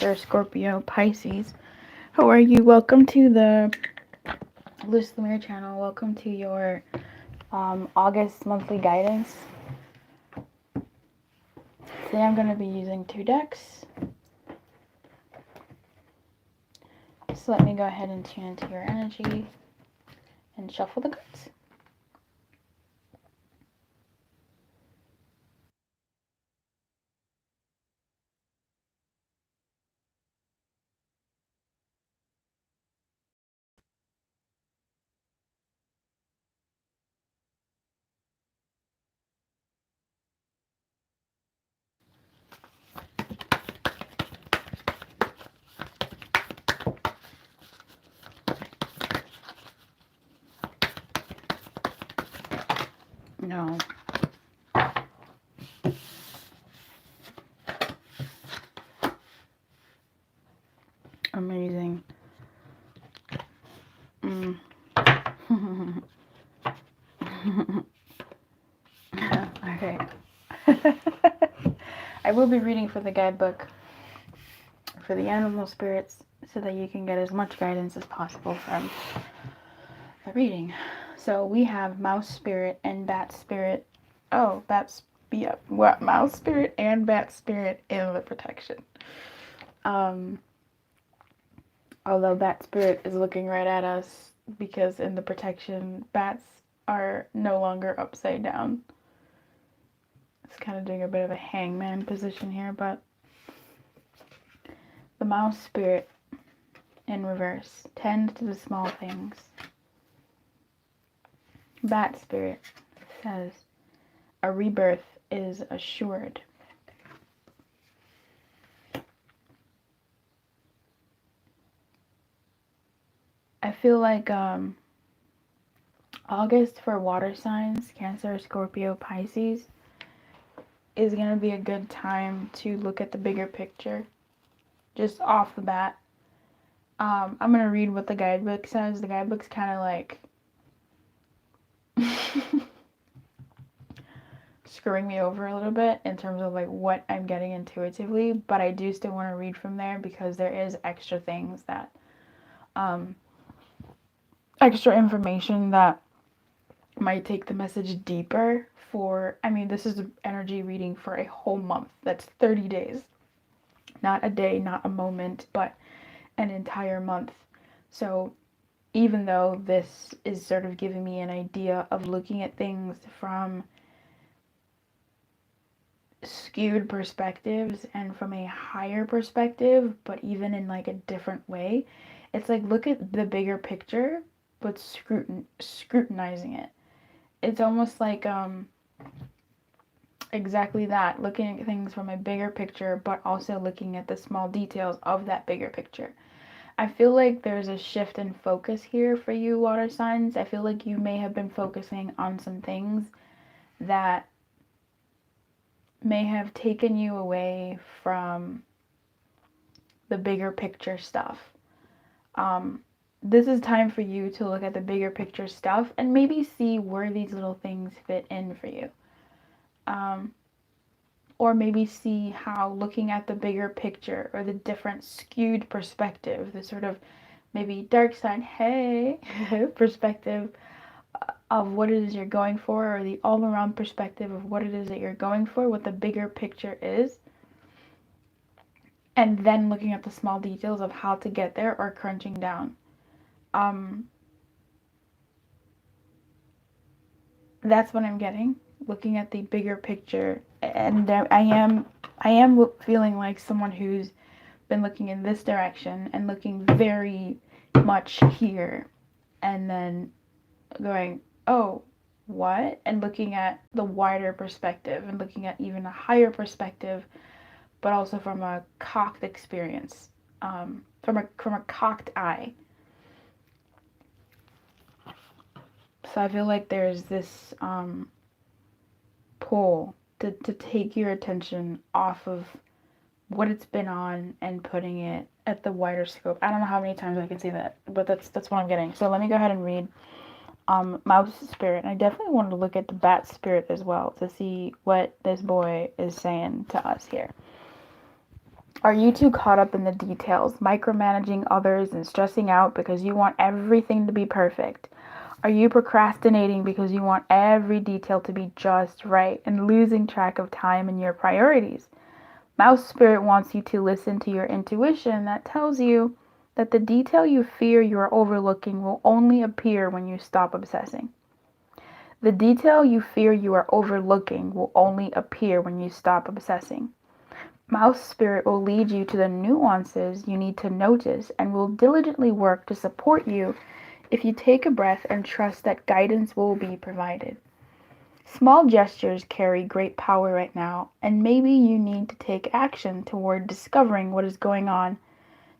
Cancer, Scorpio, Pisces. How are you? Welcome to the Lumiere channel. Welcome to your August monthly guidance. Today I'm going to be using 2 decks. So let me go ahead and tune into your energy and shuffle the cards. No. Amazing. Okay. I will be reading for the guidebook for the animal spirits so that you can get as much guidance as possible from the reading. So we have mouse spirit and bat spirit. Oh, what mouse spirit and bat spirit in the protection. Although bat spirit is looking right at us because in the protection bats are no longer upside down. It's kind of doing a bit of a hangman position here, but the mouse spirit in reverse, tend to the small things. Bat spirit says a rebirth is assured. I feel like August for water signs, Cancer, Scorpio, Pisces, is going to be a good time to look at the bigger picture, just off the bat. I'm going to read what the guidebook says. The guidebook's kind of like screwing me over a little bit in terms of like what I'm getting intuitively, but I do still want to read from there because there is extra things that extra information that might take the message deeper for, I mean, this is an energy reading for a whole month. That's 30 days. Not a day, not a moment, but an entire month. So even though this is sort of giving me an idea of looking at things from skewed perspectives and from a higher perspective, but even in like a different way, it's like look at the bigger picture, but scrutinizing it. It's almost like exactly that, looking at things from a bigger picture, but also looking at the small details of that bigger picture. I feel like there's a shift in focus here for you, water signs. I feel like you may have been focusing on some things that may have taken you away from the bigger picture stuff. This is time for you to look at the bigger picture stuff and maybe see where these little things fit in for you. Or maybe see how looking at the bigger picture or the different skewed perspective, the sort of maybe dark side, hey, perspective of what it is you're going for, or the all-around perspective of what it is that you're going for, what the bigger picture is, and then looking at the small details of how to get there or crunching down. That's what I'm getting, looking at the bigger picture, and I am feeling like someone who's been looking in this direction and looking very much here, and then going, oh, what? And looking at the wider perspective and looking at even a higher perspective, but also from a cocked experience, from a cocked eye. So I feel like there's this pull to take your attention off of what it's been on and putting it at the wider scope. I don't know how many times I can say that, but that's what I'm getting. So let me go ahead and read mouse spirit. And I definitely wanted to look at the bat spirit as well to see what this boy is saying to us here. Are you too caught up in the details, micromanaging others and stressing out because you want everything to be perfect? Are you procrastinating because you want every detail to be just right and losing track of time and your priorities? Mouse Spirit wants you to listen to your intuition that tells you that the detail you fear you are overlooking will only appear when you stop obsessing. The detail you fear you are overlooking will only appear when you stop obsessing. Mouse Spirit will lead you to the nuances you need to notice and will diligently work to support you if you take a breath and trust that guidance will be provided. Small gestures carry great power right now, and maybe you need to take action toward discovering what is going on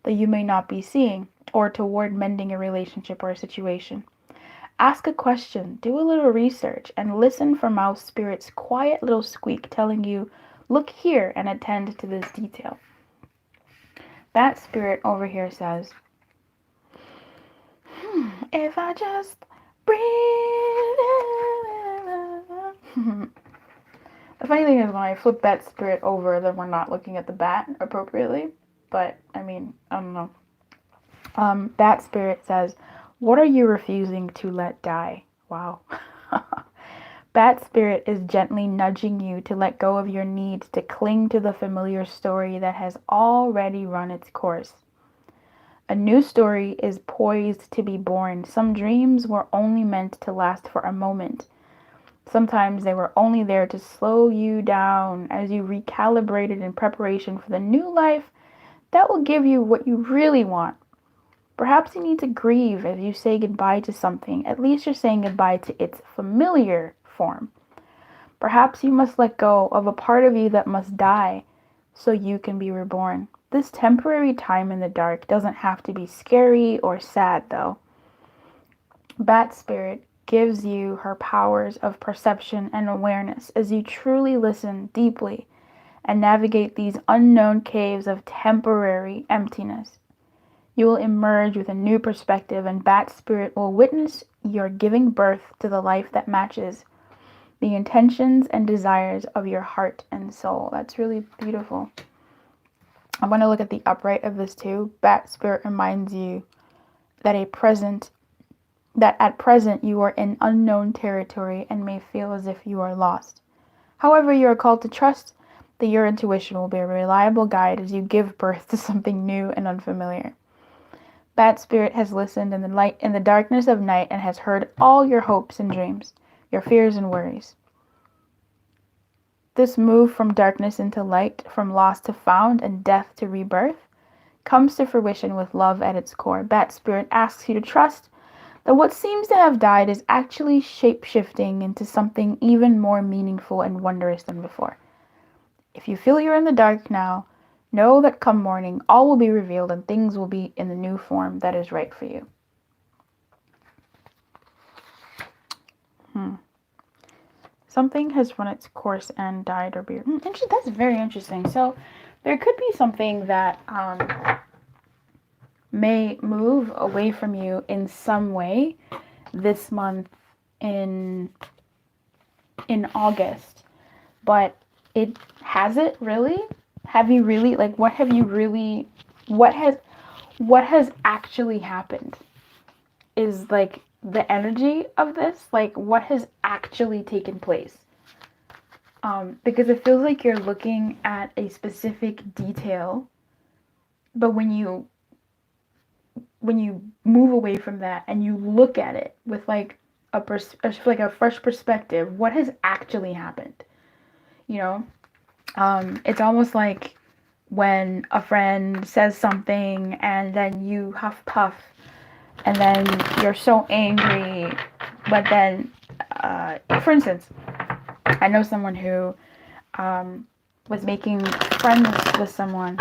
that you may not be seeing, or toward mending a relationship or a situation. Ask a question, do a little research, and listen for Mouse Spirit's quiet little squeak telling you, look here and attend to this detail. Bat Spirit over here says, if I just breathe. The funny thing is when I flip Bat Spirit over, then we're not looking at the bat appropriately. But, I mean, I don't know. Bat Spirit says, what are you refusing to let die? Wow. Bat Spirit is gently nudging you to let go of your need to cling to the familiar story that has already run its course. A new story is poised to be born. Some dreams were only meant to last for a moment. Sometimes they were only there to slow you down as you recalibrated in preparation for the new life that will give you what you really want. Perhaps you need to grieve as you say goodbye to something. At least you're saying goodbye to its familiar form. Perhaps you must let go of a part of you that must die so you can be reborn. This temporary time in the dark doesn't have to be scary or sad, though. Bat Spirit gives you her powers of perception and awareness as you truly listen deeply and navigate these unknown caves of temporary emptiness. You will emerge with a new perspective, and Bat Spirit will witness your giving birth to the life that matches the intentions and desires of your heart and soul. That's really beautiful. I want to look at the upright of this too. Bat Spirit reminds you that at present you are in unknown territory and may feel as if you are lost. However, you are called to trust that your intuition will be a reliable guide as you give birth to something new and unfamiliar. Bat Spirit has listened in the darkness of night and has heard all your hopes and dreams, your fears and worries. This move from darkness into light, from lost to found, and death to rebirth, comes to fruition with love at its core. Bat Spirit asks you to trust that what seems to have died is actually shape-shifting into something even more meaningful and wondrous than before. If you feel you're in the dark now, know that come morning, all will be revealed and things will be in the new form that is right for you. Something has run its course and died or be... That's very interesting. So there could be something that may move away from you in some way this month in August. But it hasn't really? Have you really, like, what has actually happened? Is, like, the energy of this, like, what has actually taken place? Because it feels like you're looking at a specific detail, but when you move away from that and you look at it with like a fresh perspective, what has actually happened? You know, it's almost like when a friend says something and then you huff puff and then you're so angry, but then, for instance, I know someone who was making friends with someone,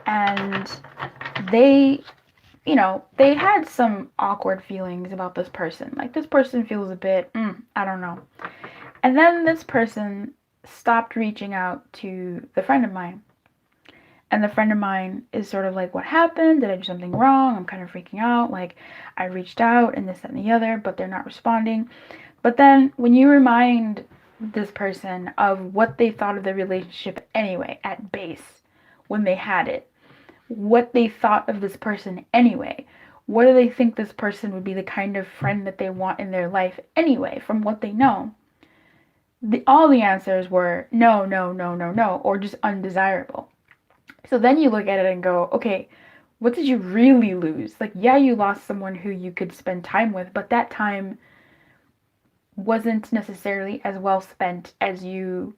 and they had some awkward feelings about this person. Like, this person feels a bit, I don't know. And then this person stopped reaching out to the friend of mine. And the friend of mine is sort of like, what happened? Did I do something wrong? I'm kind of freaking out. Like, I reached out and this, that, and the other, but they're not responding. But then when you remind this person of what they thought of the relationship anyway, at base, when they had it, what they thought of this person anyway. What do they think this person would be the kind of friend that they want in their life anyway, from what they know? All the answers were no, no, no, no, no, or just undesirable. So then you look at it and go, okay, what did you really lose? Like, yeah, you lost someone who you could spend time with, but that time wasn't necessarily as well spent as you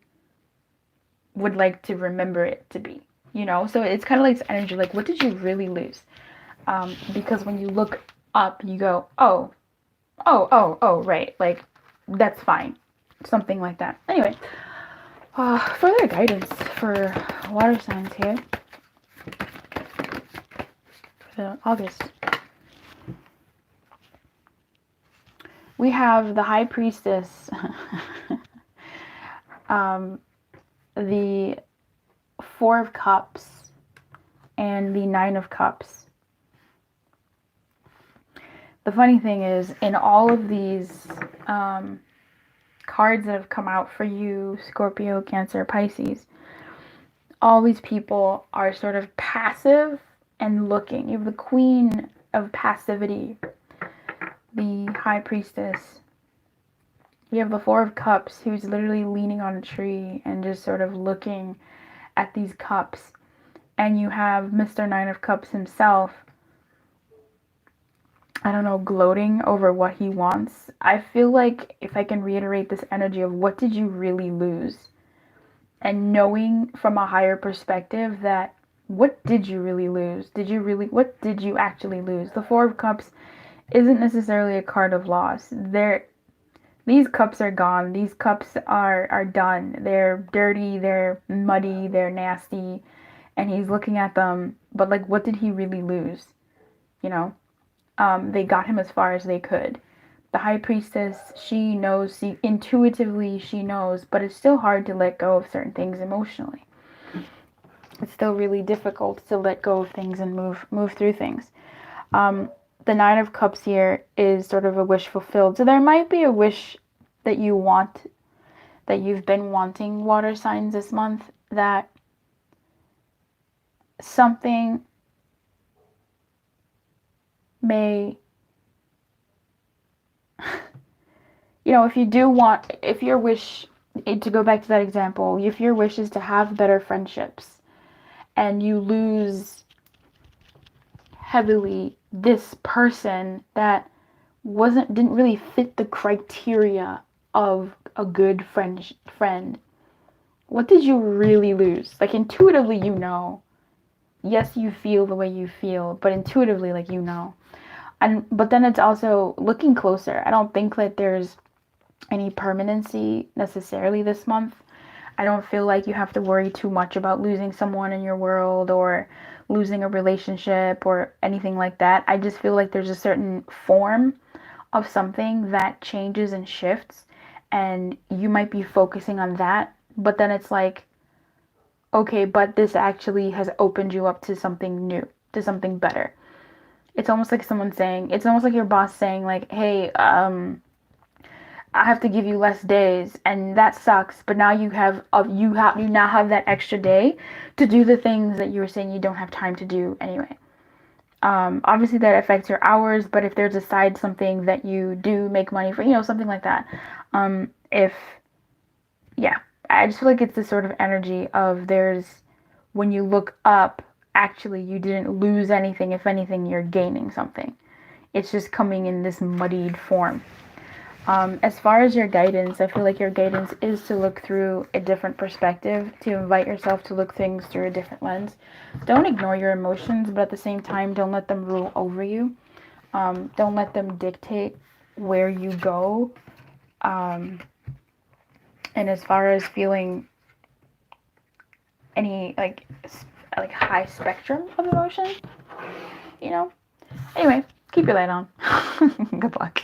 would like to remember it to be, you know? So it's kind of like this energy, like, what did you really lose? Because when you look up, you go, oh, right, like, that's fine. Something like that. Anyway, further guidance for water signs here for August. We have the High Priestess, the Four of Cups, and the Nine of Cups. The funny thing is, in all of these cards that have come out for you, Scorpio, Cancer, Pisces, all these people are sort of passive and looking. You have the Queen of Passivity, the High Priestess. You have the Four of Cups, who's literally leaning on a tree and just sort of looking at these cups. And you have Mr. Nine of Cups himself, I don't know, gloating over what he wants. I feel like if I can reiterate this energy of what did you really lose? And knowing from a higher perspective that what did you really lose? What did you actually lose? The Four of Cups isn't necessarily a card of loss. These cups are gone. These cups are done. They're dirty, they're muddy, they're nasty. And he's looking at them, but like, what did he really lose? You know? They got him as far as they could. The High Priestess, she knows, intuitively she knows, but it's still hard to let go of certain things emotionally. It's still really difficult to let go of things and move through things. The Nine of Cups here is sort of a wish fulfilled. So there might be a wish that you want, that you've been wanting, water signs, this month, that something may, you know, if your wish, to go back to that example, if your wish is to have better friendships and you lose heavily this person that didn't really fit the criteria of a good friend, what did you really lose? Like, intuitively, you know. Yes, you feel the way you feel, but intuitively, like, you know. But then it's also looking closer. I don't think that there's any permanency necessarily this month. I don't feel like you have to worry too much about losing someone in your world or losing a relationship or anything like that. I just feel like there's a certain form of something that changes and shifts, and you might be focusing on that, but then it's like, okay, but this actually has opened you up to something new, to something better. It's almost like it's almost like your boss saying, like, hey, I have to give you less days, and that sucks, but now you now have that extra day to do the things that you were saying you don't have time to do anyway. Obviously that affects your hours, but if there's a side something that you do make money for, you know, something like that. I just feel like it's this sort of energy of when you look up, actually you didn't lose anything. If anything, you're gaining something. It's just coming in this muddied form. As far as your guidance, I feel like your guidance is to look through a different perspective, to invite yourself to look things through a different lens. Don't ignore your emotions, but at the same time, don't let them rule over you. Don't let them dictate where you go. And as far as feeling any like high spectrum of emotion, you know. Anyway, keep your light on. Good luck.